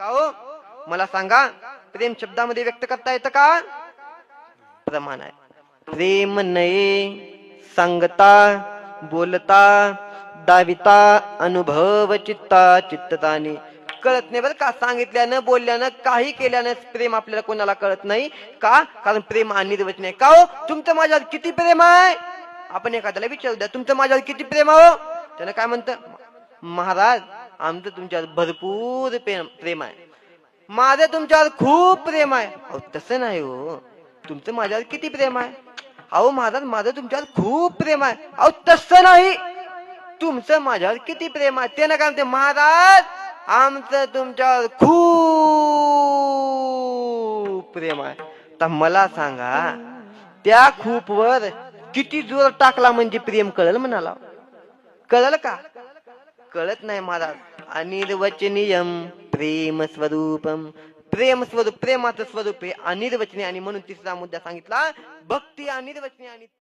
का हो मला सांगा, प्रेम शब्दामध्ये व्यक्त करता येतं का? प्रमाण आहे. प्रेम नये सांगता बोलता दाविता अनुभव चित्ता चित्तताने. कळत नाही बरं का, सांगितल्यानं बोलल्यानं काही केल्यानं प्रेम आपल्याला कोणाला कळत नाही का? कारण प्रेम अनिर्वचनीय. का हो तुमचं माझ्यावर किती प्रेम आहे? आपण एखाद्याला विचारू द्या, तुमचं माझ्यावर किती प्रेम आहे हो? त्यानं काय म्हणतं, महाराज आमचं तुमच्यावर भरपूर प्रेम आहे, माझं तुमच्यावर खूप प्रेम आहे. अहो तसं नाही हो, तुमचं माझ्यावर किती प्रेम आहे? अहो महाराज माझं तुमच्यावर खूप प्रेम आहे. अहो तसं नाही, तुमचं माझ्यावर किती प्रेम आहे? ते ना काय म्हणते, महाराज आमचं तुमच्यावर खूप प्रेम आहे. तर मला सांगा, त्या खूप वर किती जोर टाकला म्हणजे प्रेम कळल म्हणाला? कळल का? कळत नाही महाराज. अनिर्वचनीयम प्रेम स्वरूपम. प्रेम स्वरूप, प्रेमाचं स्वरूप हे अनिर्वचनीय. आणि म्हणून तिसरा मुद्दा सांगितला, भक्ती अनिर्वचनीय.